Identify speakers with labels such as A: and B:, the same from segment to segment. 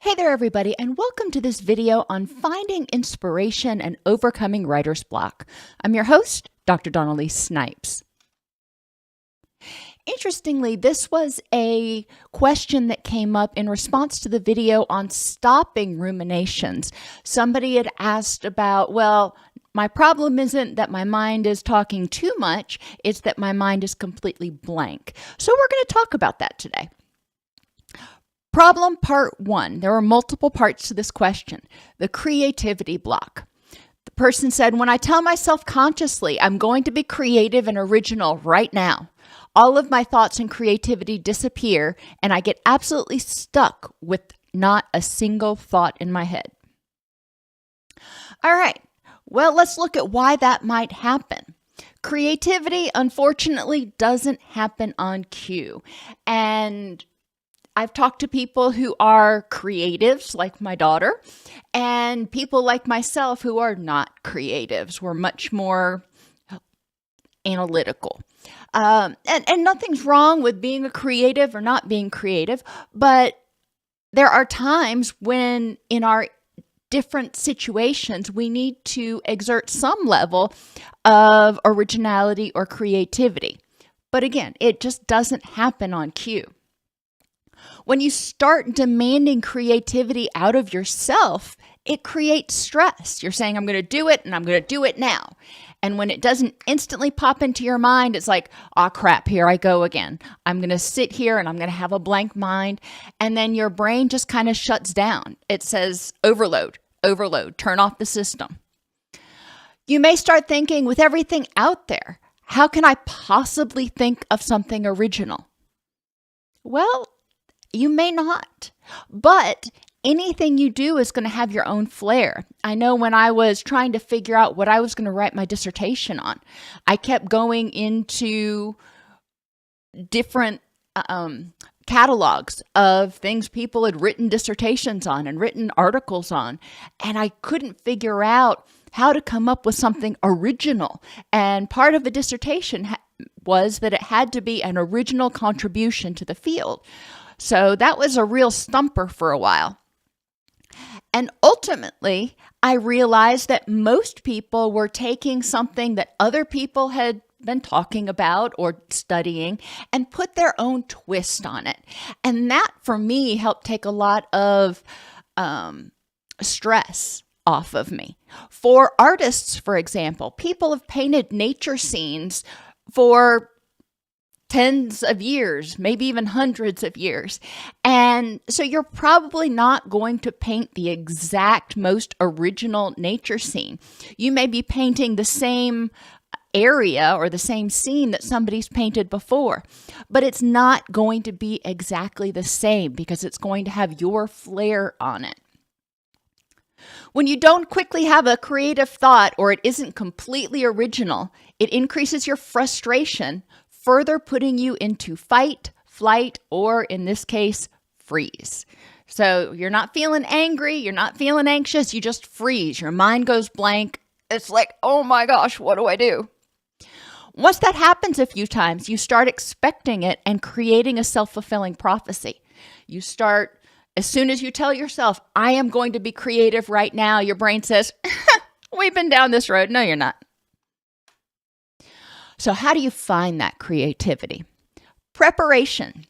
A: Hey there, everybody, and welcome to this video on finding inspiration and overcoming writer's block. I'm your host, Dr. Elise Snipes. Interestingly, this was a question that came up in response to the video on stopping ruminations. Somebody had asked about, well, my problem isn't that my mind is talking too much, it's that my mind is completely blank. So we're going to talk about that today. Problem part one. There are multiple parts to this question. The creativity block. The person said, when I tell myself consciously, I'm going to be creative and original right now, all of my thoughts and creativity disappear and I get absolutely stuck with not a single thought in my head. All right. Well, let's look at why that might happen. Creativity, unfortunately, doesn't happen on cue. And I've talked to people who are creatives, like my daughter, and people like myself who are not creatives. We're much more analytical. And nothing's wrong with being a creative or not being creative, but there are times when in our different situations, we need to exert some level of originality or creativity. But again, it just doesn't happen on cue. When you start demanding creativity out of yourself, it creates stress. You're saying, I'm going to do it and I'm going to do it now. And when it doesn't instantly pop into your mind, it's like, oh crap, here I go again. I'm going to sit here and I'm going to have a blank mind. And then your brain just kind of shuts down. It says, overload, overload, turn off the system. You may start thinking, with everything out there, how can I possibly think of something original? Well, you may not, but anything you do is going to have your own flair. I know when I was trying to figure out what I was going to write my dissertation on, I kept going into different catalogs of things people had written dissertations on and written articles on, and I couldn't figure out how to come up with something original. And part of the dissertation was that it had to be an original contribution to the field. So that was a real stumper for a while. And ultimately, I realized that most people were taking something that other people had been talking about or studying and put their own twist on it. And that, for me, helped take a lot of stress off of me. For artists, for example, people have painted nature scenes for tens of years, maybe even hundreds of years. And so you're probably not going to paint the exact most original nature scene. You may be painting the same area or the same scene that somebody's painted before, but it's not going to be exactly the same because it's going to have your flair on it. When you don't quickly have a creative thought or it isn't completely original, it increases your frustration, further putting you into fight, flight, or in this case, freeze. So you're not feeling angry, you're not feeling anxious, you just freeze. Your mind goes blank. It's like, oh my gosh, what do I do? Once that happens a few times, you start expecting it and creating a self-fulfilling prophecy. You start, as soon as you tell yourself, I am going to be creative right now, your brain says, we've been down this road. No, you're not. So how do you find that creativity? Preparation.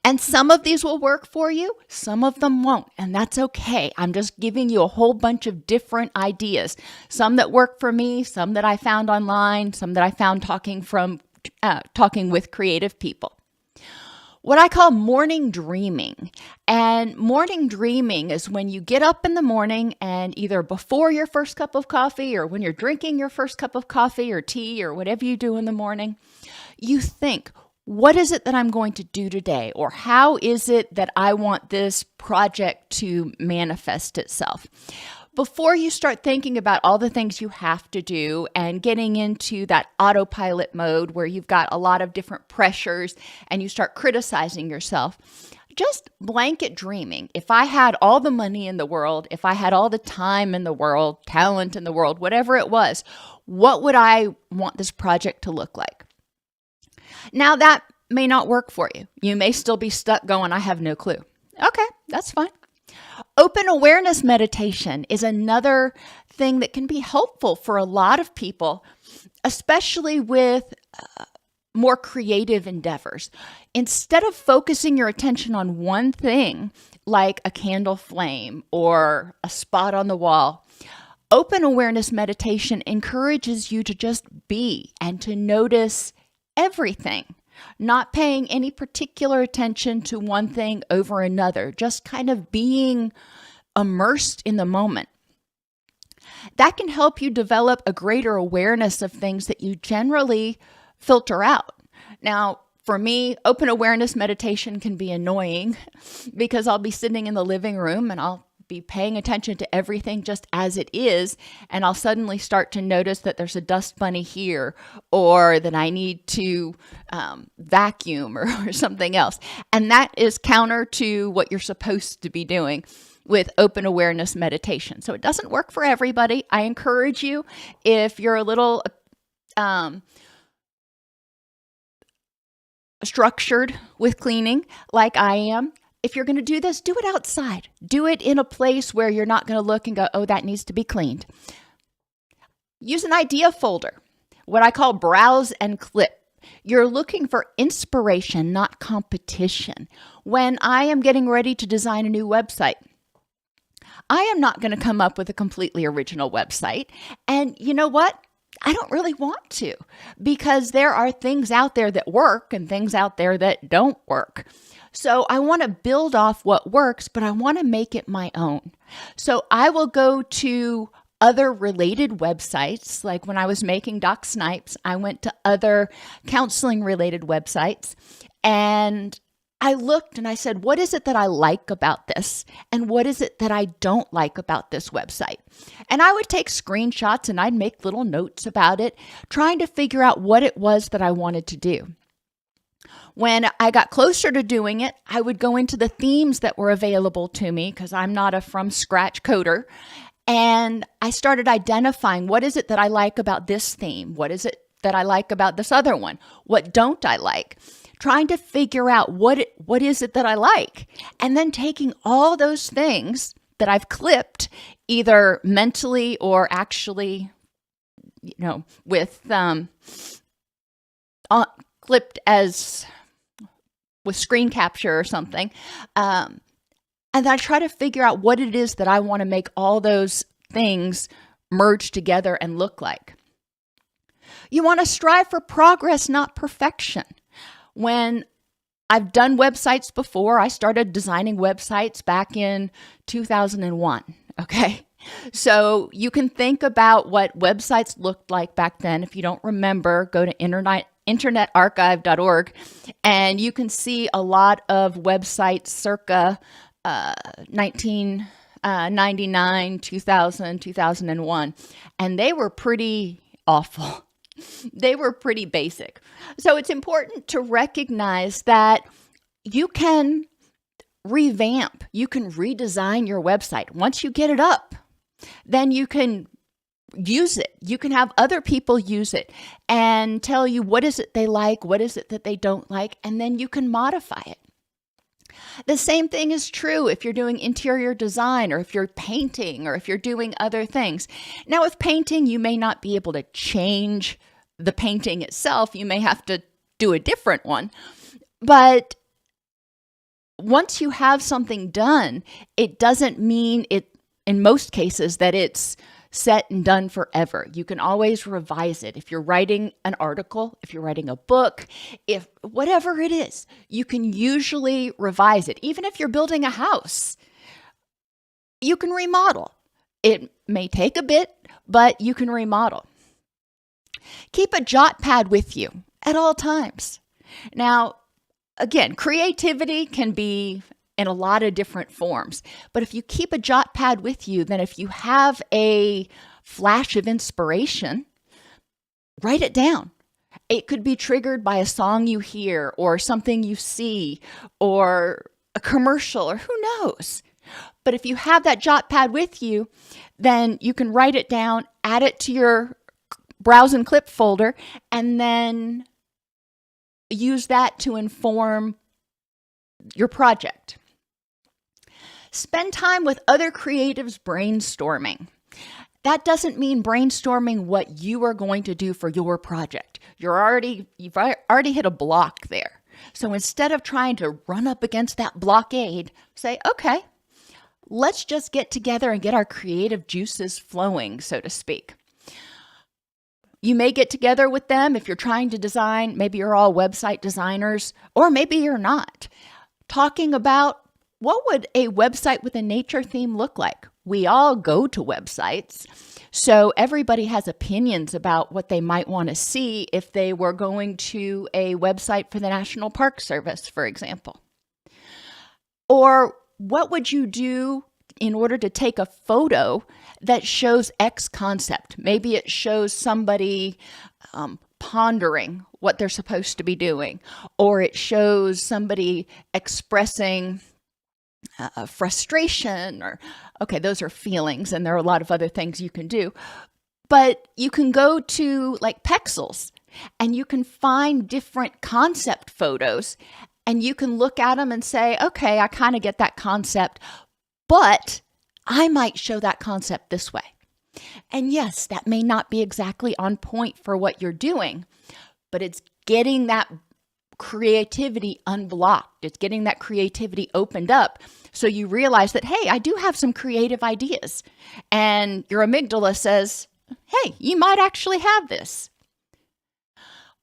A: And some of these will work for you, some of them won't, and that's okay. I'm just giving you a whole bunch of different ideas. Some that work for me, some that I found online, some that I found talking with creative people. What I call morning dreaming. And morning dreaming is when you get up in the morning and either before your first cup of coffee or when you're drinking your first cup of coffee or tea or whatever you do in the morning, you think, what is it that I'm going to do today? Or how is it that I want this project to manifest itself? Before you start thinking about all the things you have to do and getting into that autopilot mode where you've got a lot of different pressures and you start criticizing yourself, just blanket dreaming. If I had all the money in the world, if I had all the time in the world, talent in the world, whatever it was, what would I want this project to look like? Now that may not work for you. You may still be stuck going, I have no clue. Okay, that's fine. Open awareness meditation is another thing that can be helpful for a lot of people, especially with more creative endeavors. Instead of focusing your attention on one thing, like a candle flame or a spot on the wall, open awareness meditation encourages you to just be and to notice everything, not paying any particular attention to one thing over another, just kind of being immersed in the moment. That can help you develop a greater awareness of things that you generally filter out. Now, for me, open awareness meditation can be annoying because I'll be sitting in the living room and I'll be paying attention to everything just as it is, and I'll suddenly start to notice that there's a dust bunny here, or that I need to vacuum or something else. And that is counter to what you're supposed to be doing with open awareness meditation. So it doesn't work for everybody. I encourage you, if you're a little structured with cleaning like I am, if you're going to do this, do it outside. Do it in a place where you're not going to look and go, oh, that needs to be cleaned. Use an idea folder, what I call browse and clip. You're looking for inspiration, not competition. When I am getting ready to design a new website, I am not going to come up with a completely original website. And you know what? I don't really want to, because there are things out there that work and things out there that don't work. So I want to build off what works, but I want to make it my own. So I will go to other related websites. Like when I was making Doc Snipes, I went to other counseling related websites, and I looked and I said, what is it that I like about this? And what is it that I don't like about this website? And I would take screenshots and I'd make little notes about it, trying to figure out what it was that I wanted to do. When I got closer to doing it, I would go into the themes that were available to me, because I'm not a from scratch coder. And I started identifying, what is it that I like about this theme? What is it that I like about this other one? What don't I like? Trying to figure out what is it that I like. And then taking all those things that I've clipped, either mentally or actually, with clipped as with screen capture or something. And I try to figure out what it is that I want to make all those things merge together and look like. You want to strive for progress, not perfection. When I've done websites before, I started designing websites back in 2001. Okay. So you can think about what websites looked like back then. If you don't remember, go to internetarchive.org, and you can see a lot of websites circa 1999, 2000, 2001, and they were pretty awful. They were pretty basic. So it's important to recognize that you can revamp, you can redesign your website. Once you get it up, then you can use it. You can have other people use it and tell you what is it they like, what is it that they don't like, and then you can modify it. The same thing is true if you're doing interior design, or if you're painting, or if you're doing other things. Now, with painting, you may not be able to change the painting itself. You may have to do a different one. But once you have something done, it doesn't mean it, in most cases, that it's set and done forever. You can always revise it. If you're writing an article, if you're writing a book, if whatever it is, you can usually revise it. Even if you're building a house, you can remodel. It may take a bit, but you can remodel. Keep a jot pad with you at all times. Now, again, creativity can be in a lot of different forms. But if you keep a jot pad with you, then if you have a flash of inspiration, write it down. It could be triggered by a song you hear, or something you see, or a commercial, or who knows. But if you have that jot pad with you, then you can write it down, add it to your browse and clip folder, and then use that to inform your project. Spend time with other creatives brainstorming. That doesn't mean brainstorming what you are going to do for your project. You've already hit a block there. So instead of trying to run up against that blockade, say, okay, let's just get together and get our creative juices flowing, so to speak. You may get together with them if you're trying to design. Maybe you're all website designers, or maybe you're not. Talking about what would a website with a nature theme look like? We all go to websites, so everybody has opinions about what they might want to see if they were going to a website for the National Park Service, for example. Or what would you do in order to take a photo that shows X concept? Maybe it shows somebody pondering what they're supposed to be doing, or it shows somebody expressing frustration, or, okay, those are feelings, and there are a lot of other things you can do. But you can go to like Pexels, and you can find different concept photos, and you can look at them and say, okay, I kind of get that concept, but I might show that concept this way. And yes, that may not be exactly on point for what you're doing, but it's getting that creativity unblocked. It's getting that creativity opened up. So you realize that, hey, I do have some creative ideas. And your amygdala says, hey, you might actually have this.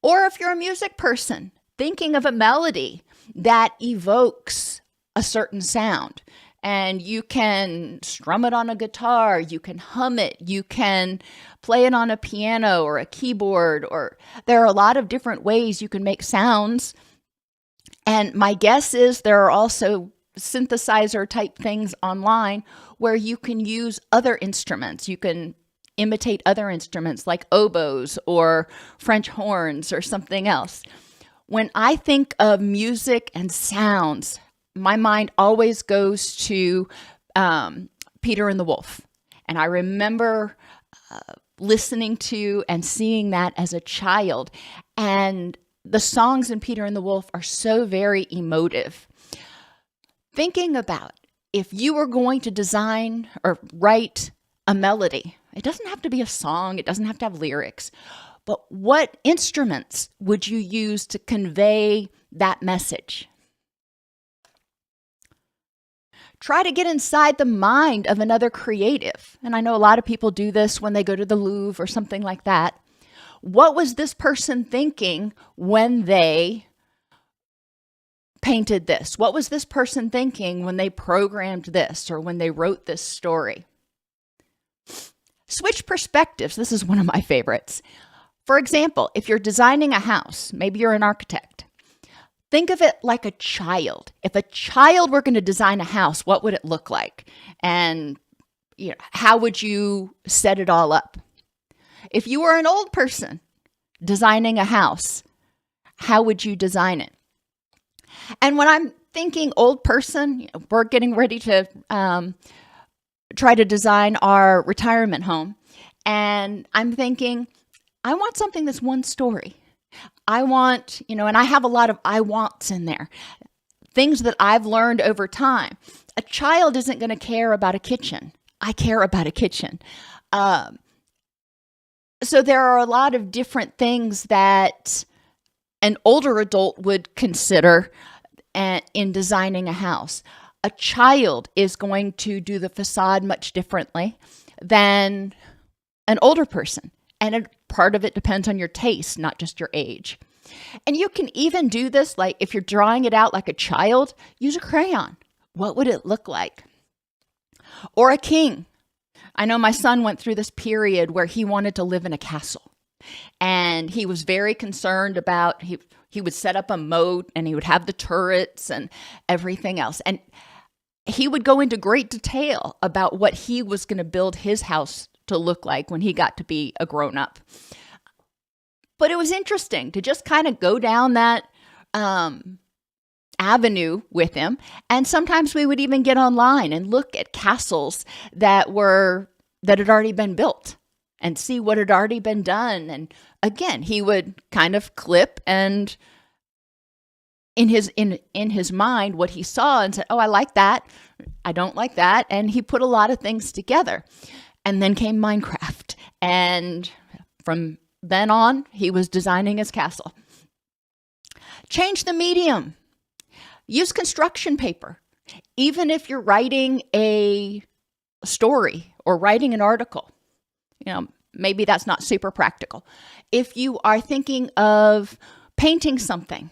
A: Or if you're a music person, thinking of a melody that evokes a certain sound, and you can strum it on a guitar, you can hum it, you can play it on a piano or a keyboard, or there are a lot of different ways you can make sounds. And my guess is there are also synthesizer type things online where you can use other instruments. You can imitate other instruments like oboes or French horns or something else. When I think of music and sounds, my mind always goes to Peter and the Wolf. And I remember listening to and seeing that as a child. And the songs in Peter and the Wolf are so very emotive. Thinking about if you were going to design or write a melody, it doesn't have to be a song, it doesn't have to have lyrics, but what instruments would you use to convey that message? Try to get inside the mind of another creative. And I know a lot of people do this when they go to the Louvre or something like that. What was this person thinking when they painted this? What was this person thinking when they programmed this or when they wrote this story? Switch perspectives. This is one of my favorites. For example, if you're designing a house, maybe you're an architect, think of it like a child. If a child were going to design a house, what would it look like? And how would you set it all up? If you were an old person designing a house, how would you design it? And when I'm thinking old person, we're getting ready to try to design our retirement home. And I'm thinking, I want something that's one story. I want, and I have a lot of I wants in there. Things that I've learned over time. A child isn't going to care about a kitchen. I care about a kitchen. So there are a lot of different things that an older adult would consider in designing a house. A child is going to do the facade much differently than an older person. And part of it depends on your taste, not just your age. And you can even do this, like if you're drawing it out like a child, use a crayon. What would it look like? Or a king. I know my son went through this period where he wanted to live in a castle. And he was very concerned about, he would set up a moat and he would have the turrets and everything else. And he would go into great detail about what he was going to build his house to look like when he got to be a grown-up. But it was interesting to just kind of go down that avenue with him. And sometimes we would even get online and look at castles that had already been built and see what had already been done. And again, he would kind of clip and in his mind what he saw and said, oh, I like that. I don't like that. And he put a lot of things together. And then came Minecraft. And from then on, he was designing his castle. Change the medium. Use construction paper. Even if you're writing a story or writing an article, maybe that's not super practical. If you are thinking of painting something,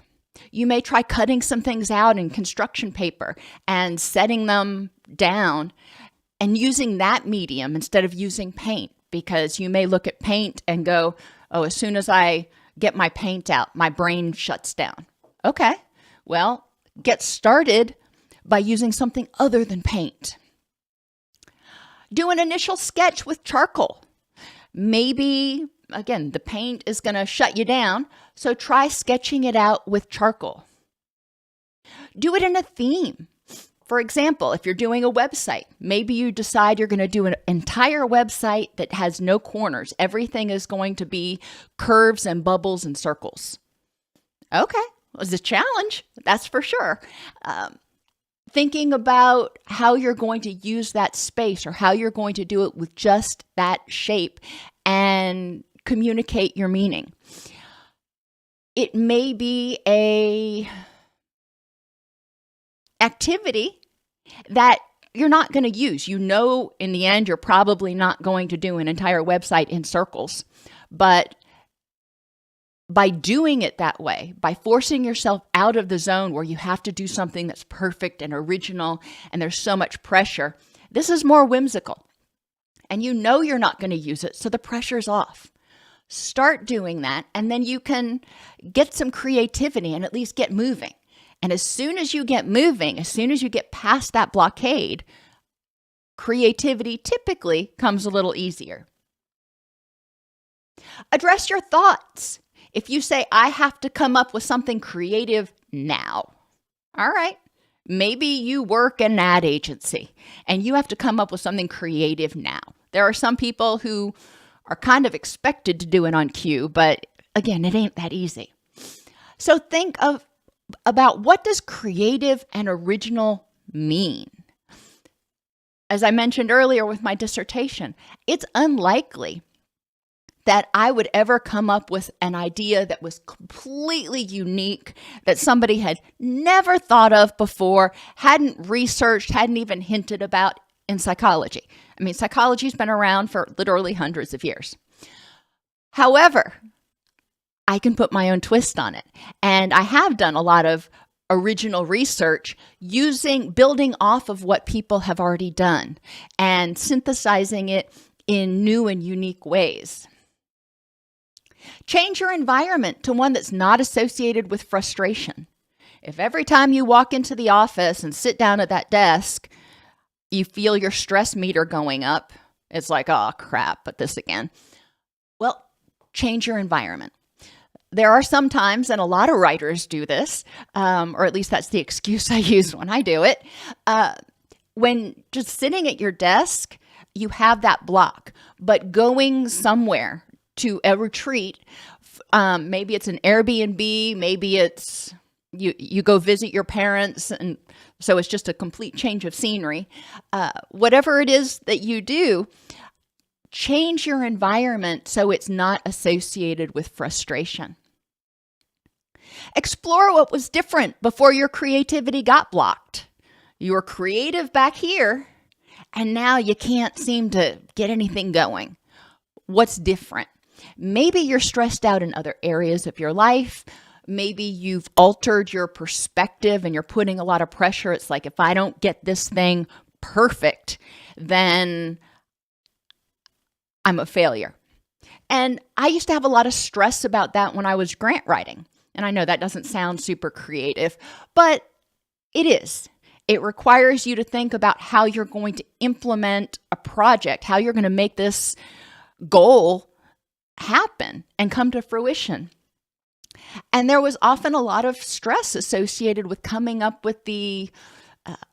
A: you may try cutting some things out in construction paper and setting them down and using that medium instead of using paint, because you may look at paint and go, oh, as soon as I get my paint out, my brain shuts down. Okay, well, get started by using something other than paint. Do an initial sketch with charcoal. Maybe, again, the paint is going to shut you down, so try sketching it out with charcoal. Do it in a theme. For example, if you're doing a website, maybe you decide you're going to do an entire website that has no corners. Everything is going to be curves and bubbles and circles. Okay, it was a challenge, that's for sure. Thinking about how you're going to use that space or how you're going to do it with just that shape and communicate your meaning. It may be a activity that you're not going to use. In the end, you're probably not going to do an entire website in circles. But by doing it that way, by forcing yourself out of the zone where you have to do something that's perfect and original and there's so much pressure, this is more whimsical. And you're not going to use it, so the pressure's off. Start doing that, and then you can get some creativity and at least get moving. And as soon as you get moving, as soon as you get past that blockade, creativity typically comes a little easier. Address your thoughts. If you say, I have to come up with something creative now, all right, maybe you work in an ad agency and you have to come up with something creative now. There are some people who are kind of expected to do it on cue, but again, it ain't that easy. So think about what does creative and original mean? As I mentioned earlier with my dissertation, it's unlikely that I would ever come up with an idea that was completely unique, that somebody had never thought of before, hadn't researched, hadn't even hinted about in psychology. I mean, psychology's been around for literally hundreds of years. However, I can put my own twist on it. And I have done a lot of original research building off of what people have already done and synthesizing it in new and unique ways. Change your environment to one that's not associated with frustration. If every time you walk into the office and sit down at that desk, you feel your stress meter going up, it's like, oh crap, but this again. Well, change your environment. There are some times, and a lot of writers do this, or at least that's the excuse I use when I do it. When just sitting at your desk, you have that block, but going somewhere to a retreat, maybe it's an Airbnb, maybe it's you go visit your parents, and so it's just a complete change of scenery. Whatever it is that you do, change your environment so it's not associated with frustration. Explore what was different before your creativity got blocked. You were creative back here, and now you can't seem to get anything going. What's different? Maybe you're stressed out in other areas of your life. Maybe you've altered your perspective and you're putting a lot of pressure. It's like, if I don't get this thing perfect, then I'm a failure. And I used to have a lot of stress about that when I was grant writing. And I know that doesn't sound super creative, but it is. It requires you to think about how you're going to implement a project, how you're going to make this goal happen and come to fruition. And there was often a lot of stress associated with coming up with the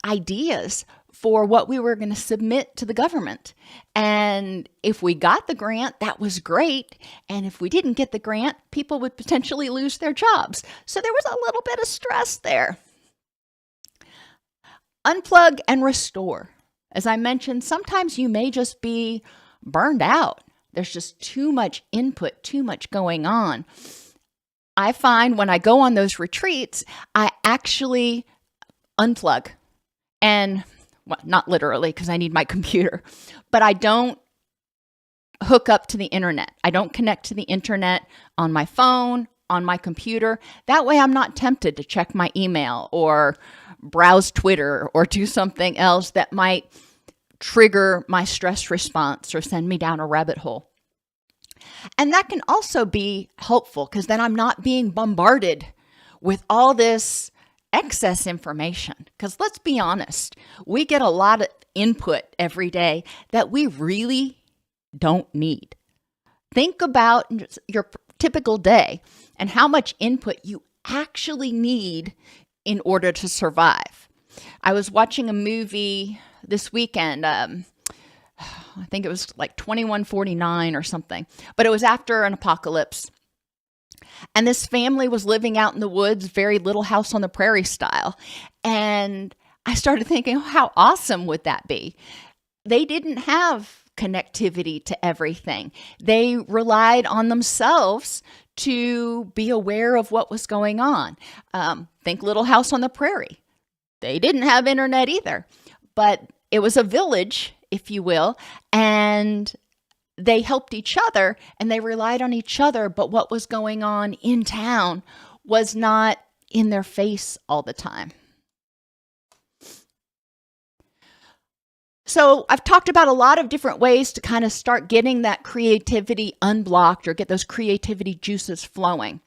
A: ideas for what we were going to submit to the government. And if we got the grant, that was great. And if we didn't get the grant, people would potentially lose their jobs. So there was a little bit of stress there. Unplug and restore. As I mentioned, sometimes you may just be burned out. There's just too much input, too much going on. I find when I go on those retreats, I actually unplug. And well, not literally because I need my computer, but I don't hook up to the internet. I don't connect to the internet on my phone, on my computer. That way I'm not tempted to check my email or browse Twitter or do something else that might trigger my stress response or send me down a rabbit hole. And that can also be helpful because then I'm not being bombarded with all this excess information. Because let's be honest, we get a lot of input every day that we really don't need. Think about your typical day and how much input you actually need in order to survive. I was watching a movie this weekend. I think it was like 2149 or something, but it was after an apocalypse. And this family was living out in the woods, very Little House on the Prairie style. And I started thinking, oh, how awesome would that be? They didn't have connectivity to everything. They relied on themselves to be aware of what was going on. Think Little House on the Prairie. They didn't have internet either, but it was a village, if you will, and they helped each other and they relied on each other, but what was going on in town was not in their face all the time. So I've talked about a lot of different ways to kind of start getting that creativity unblocked or get those creativity juices flowing.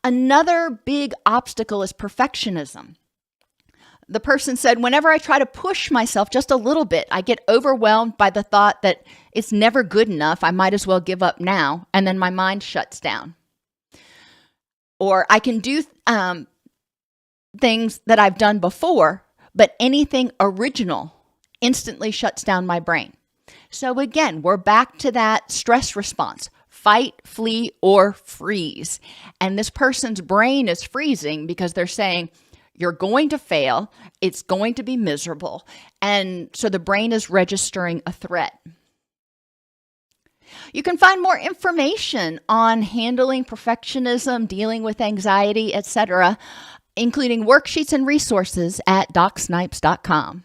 A: Another big obstacle is perfectionism. The person said, whenever I try to push myself just a little bit, I get overwhelmed by the thought that it's never good enough. I might as well give up now. And then my mind shuts down. Or I can do things that I've done before, but anything original instantly shuts down my brain. So again, we're back to that stress response. Fight, flee, or freeze. And this person's brain is freezing because they're saying, you're going to fail. It's going to be miserable. And so the brain is registering a threat. You can find more information on handling perfectionism, dealing with anxiety, etc., including worksheets and resources at docsnipes.com.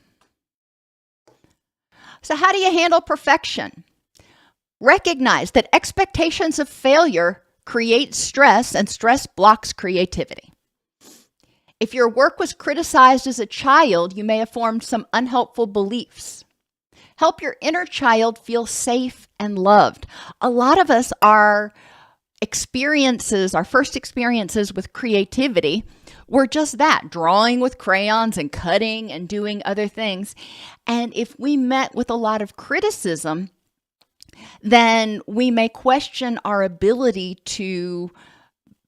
A: So how do you handle perfection? Recognize that expectations of failure create stress, and stress blocks creativity. If your work was criticized as a child, you may have formed some unhelpful beliefs. Help your inner child feel safe and loved. A lot of us, our first experiences with creativity were just that, drawing with crayons and cutting and doing other things. And if we met with a lot of criticism, then we may question our ability to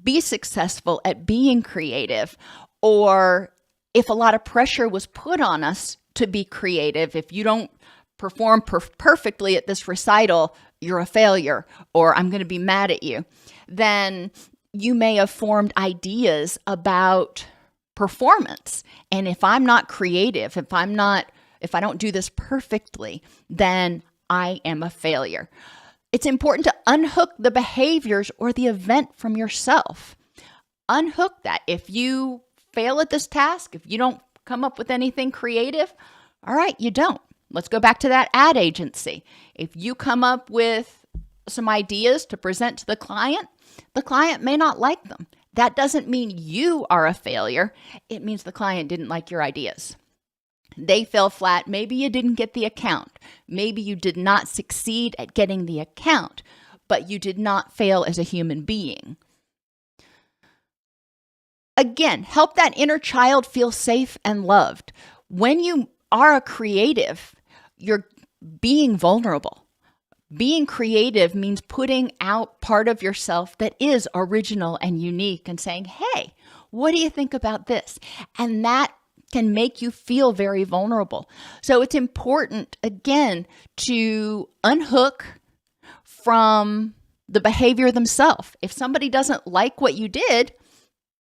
A: be successful at being creative. Or if a lot of pressure was put on us to be creative, if you don't perform perfectly at this recital, you're a failure, or I'm going to be mad at you, then you may have formed ideas about performance. And if I'm not creative, if I don't do this perfectly, then I am a failure. It's important to unhook the behaviors or the event from yourself. Unhook that. If you fail at this task, if you don't come up with anything creative, all right, you don't. Let's go back to that ad agency. If you come up with some ideas to present to the client may not like them. That doesn't mean you are a failure. It means the client didn't like your ideas. They fell flat. Maybe you didn't get the account. Maybe you did not succeed at getting the account, but you did not fail as a human being. Again, help that inner child feel safe and loved. When you are a creative, you're being vulnerable. Being creative means putting out part of yourself that is original and unique and saying, hey, what do you think about this? And that can make you feel very vulnerable. So it's important, again, to unhook from the behavior themselves. If somebody doesn't like what you did,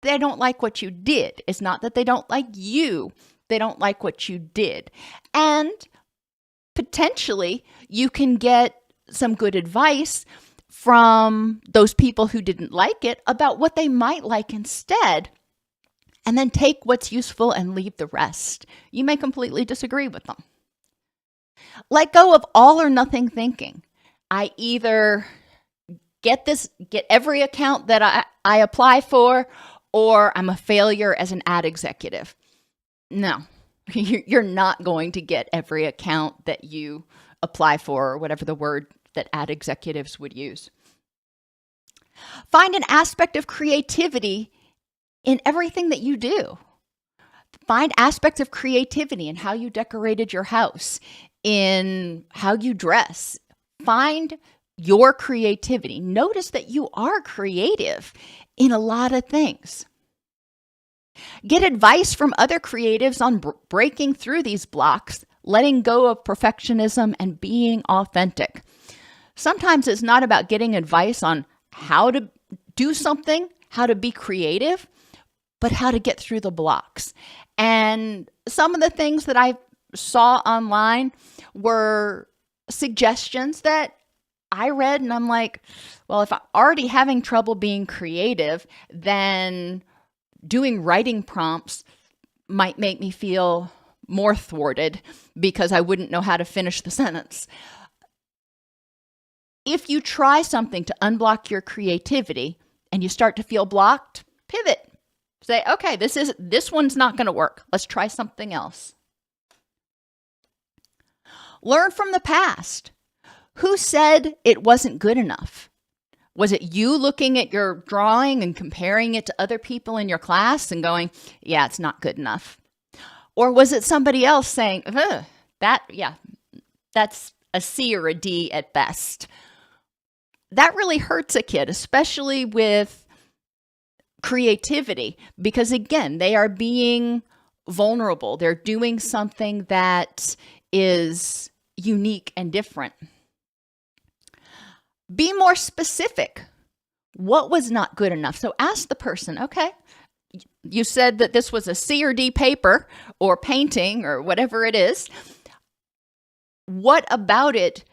A: they don't like what you did. It's not that they don't like you. They don't like what you did. And potentially, you can get some good advice from those people who didn't like it about what they might like instead. And then take what's useful and leave the rest. You may completely disagree with them. Let go of all or nothing thinking. I either get every account that I apply for, or I'm a failure as an ad executive. No, you're not going to get every account that you apply for, or whatever the word that ad executives would use. Find an aspect of creativity in everything that you do. Find aspects of creativity in how you decorated your house, in how you dress. Find your creativity. Notice that you are creative in a lot of things. Get advice from other creatives on breaking through these blocks, letting go of perfectionism, and being authentic. Sometimes it's not about getting advice on how to do something, how to be creative, but how to get through the blocks. And some of the things that I saw online were suggestions that I read, and I'm like, well, if I'm already having trouble being creative, then doing writing prompts might make me feel more thwarted because I wouldn't know how to finish the sentence. If you try something to unblock your creativity and you start to feel blocked, pivot. Say, okay, this one's not going to work. Let's try something else. Learn from the past. Who said it wasn't good enough? Was it you looking at your drawing and comparing it to other people in your class and going, yeah, it's not good enough? Or was it somebody else saying, that's a C or a D at best? That really hurts a kid, especially with creativity, because again, they are being vulnerable. They're doing something that is unique and different. Be more specific. What was not good enough? So ask the person, okay, you said that this was a C or D paper or painting or whatever it is. What about it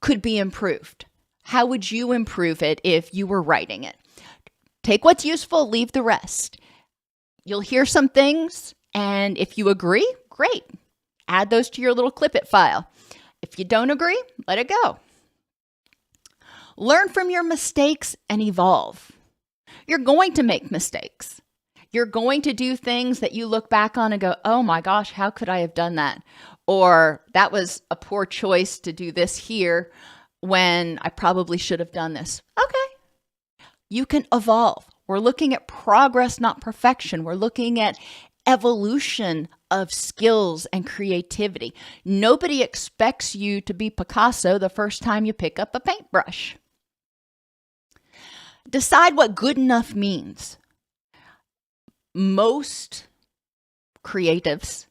A: could be improved? How would you improve it if you were writing it? Take what's useful, leave the rest. You'll hear some things, and if you agree, great. Add those to your little clip it file. If you don't agree, let it go. Learn from your mistakes and evolve. You're going to make mistakes. You're going to do things that you look back on and go, oh my gosh, how could I have done that? Or that was a poor choice to do this here when I probably should have done this. Okay. You can evolve. We're looking at progress, not perfection. We're looking at evolution of skills and creativity. Nobody expects you to be Picasso the first time you pick up a paintbrush. Decide what good enough means. Most creatives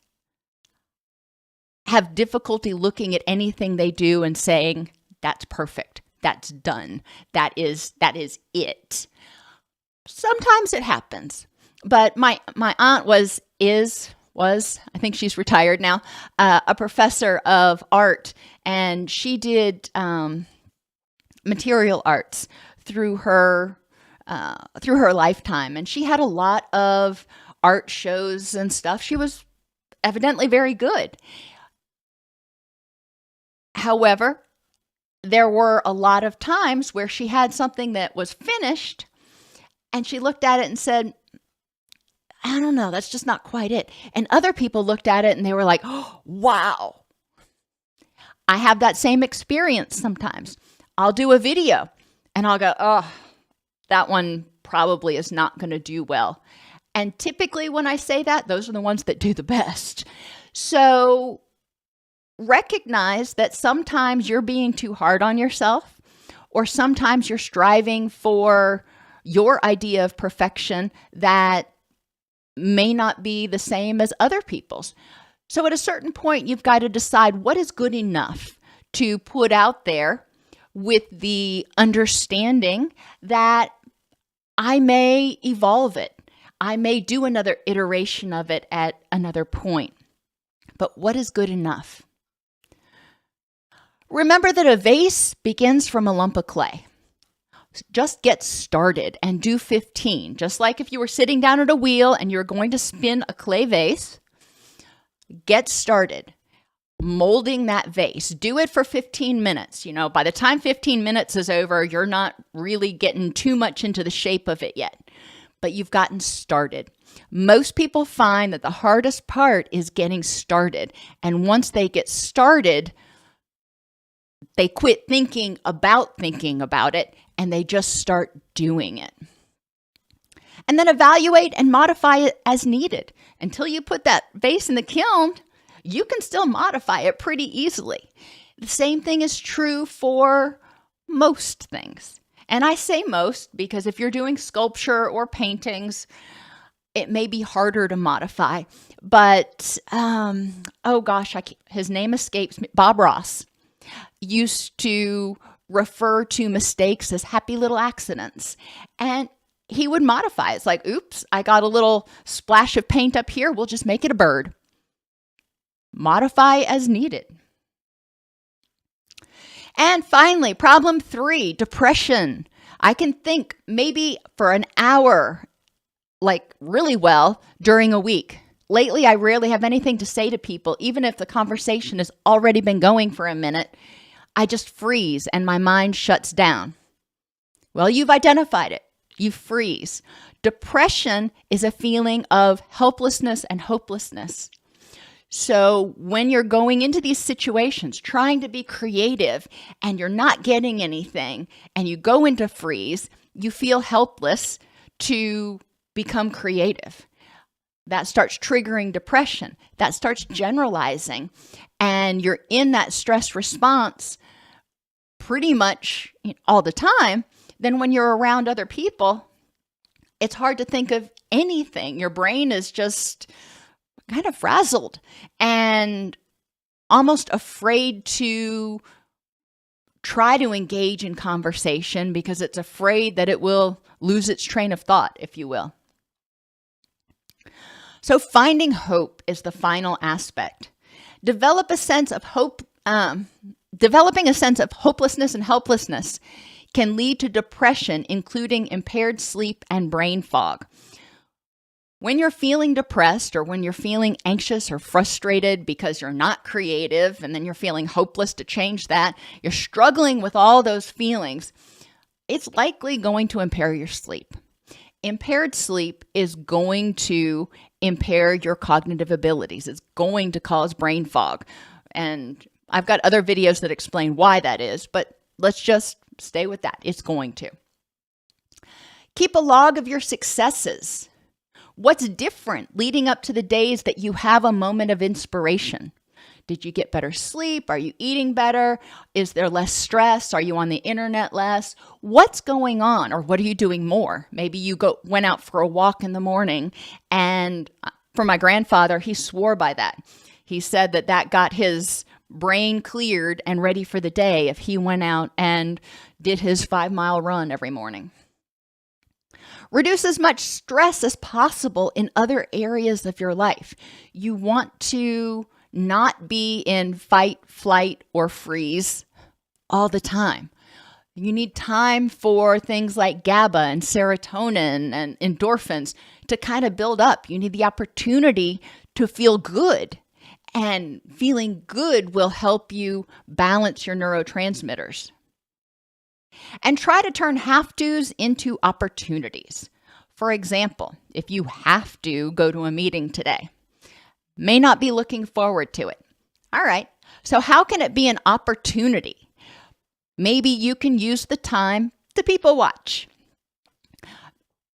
A: have difficulty looking at anything they do and saying, that's perfect. That's done. That is it. Sometimes it happens. But my aunt was, I think she's retired now, a professor of art, and she did material arts through her lifetime, and she had a lot of art shows and stuff. She was evidently very good. However, there were a lot of times where she had something that was finished, and she looked at it and said, I don't know, that's just not quite it. And other people looked at it and they were like, oh, wow. I have that same experience sometimes. I'll do a video and I'll go, oh, that one probably is not going to do well. And typically when I say that, those are the ones that do the best. So recognize that sometimes you're being too hard on yourself, or sometimes you're striving for your idea of perfection that may not be the same as other people's. So at a certain point, you've got to decide what is good enough to put out there with the understanding that I may evolve it. I may do another iteration of it at another point. But what is good enough? Remember that a vase begins from a lump of clay. Just get started and do 15. Just like if you were sitting down at a wheel and you're going to spin a clay vase, get started molding that vase. Do it for 15 minutes. By the time 15 minutes is over, you're not really getting too much into the shape of it yet, but you've gotten started. Most people find that the hardest part is getting started. And once they get started, they quit thinking about it and they just start doing it. And then evaluate and modify it as needed. Until you put that vase in the kiln, you can still modify it pretty easily. The same thing is true for most things. And I say most because if you're doing sculpture or paintings, it may be harder to modify. But, his name escapes me. Bob Ross used to refer to mistakes as happy little accidents. And he would modify. It's like, oops, I got a little splash of paint up here. We'll just make it a bird. Modify as needed. And finally, problem 3, depression. I can think maybe for an hour, like really well, during a week. Lately, I rarely have anything to say to people, even if the conversation has already been going for a minute. I just freeze and my mind shuts down. Well, you've identified it. You freeze. Depression is a feeling of helplessness and hopelessness. So when you're going into these situations, trying to be creative, and you're not getting anything, and you go into freeze, you feel helpless to become creative. That starts triggering depression. That starts generalizing. And you're in that stress response pretty much all the time. Then when you're around other people, it's hard to think of anything. Your brain is just kind of frazzled and almost afraid to try to engage in conversation because it's afraid that it will lose its train of thought, if you will. So finding hope is the final aspect. Developing a sense of hopelessness and helplessness can lead to depression, including impaired sleep and brain fog. When you're feeling depressed or when you're feeling anxious or frustrated because you're not creative and then you're feeling hopeless to change that, you're struggling with all those feelings, it's likely going to impair your sleep. Impaired sleep is going to impair your cognitive abilities. It's going to cause brain fog. And I've got other videos that explain why that is, but let's just stay with that. It's going to. Keep a log of your successes. What's different leading up to the days that you have a moment of inspiration? Did you get better sleep? Are you eating better? Is there less stress? Are you on the internet less? What's going on? Or what are you doing more? Maybe you went out for a walk in the morning, and for my grandfather, he swore by that. He said that got his brain cleared and ready for the day if he went out and did his 5-mile run every morning. Reduce as much stress as possible in other areas of your life. You want to not be in fight, flight, or freeze all the time. You need time for things like GABA and serotonin and endorphins to kind of build up. You need the opportunity to feel good. And feeling good will help you balance your neurotransmitters. And try to turn have-tos into opportunities. For example, if you have to go to a meeting today, may not be looking forward to it. All right, so how can it be an opportunity? Maybe you can use the time to people watch.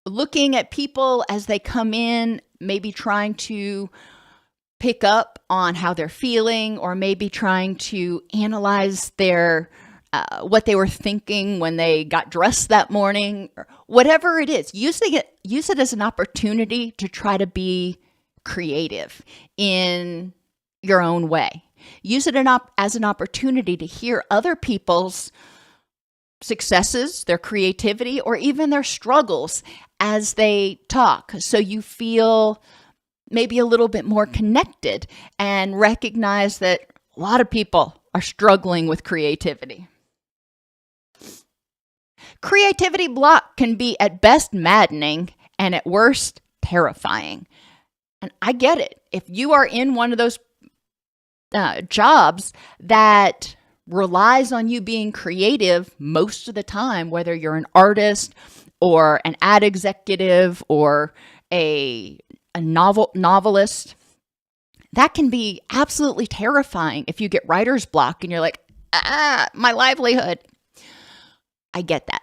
A: Looking at people as they come in, maybe trying to pick up on how they're feeling, or maybe trying to analyze their what they were thinking when they got dressed that morning, or whatever it is. Use it as an opportunity to try to be creative in your own way. Use it as an opportunity to hear other people's successes, their creativity, or even their struggles as they talk. So you feel maybe a little bit more connected and recognize that a lot of people are struggling with creativity. Creativity block can be at best maddening and at worst terrifying. And I get it. If you are in one of those jobs that relies on you being creative most of the time, whether you're an artist or an ad executive or a novelist, that can be absolutely terrifying if you get writer's block and you're like, my livelihood. I get that.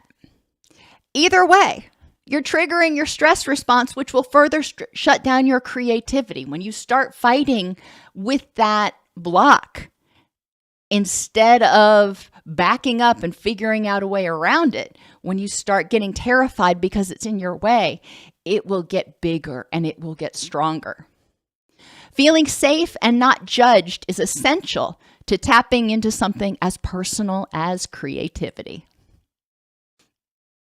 A: Either way, you're triggering your stress response, which will further shut down your creativity. When you start fighting with that block, instead of backing up and figuring out a way around it, when you start getting terrified because it's in your way, it will get bigger and it will get stronger. Feeling safe and not judged is essential to tapping into something as personal as creativity.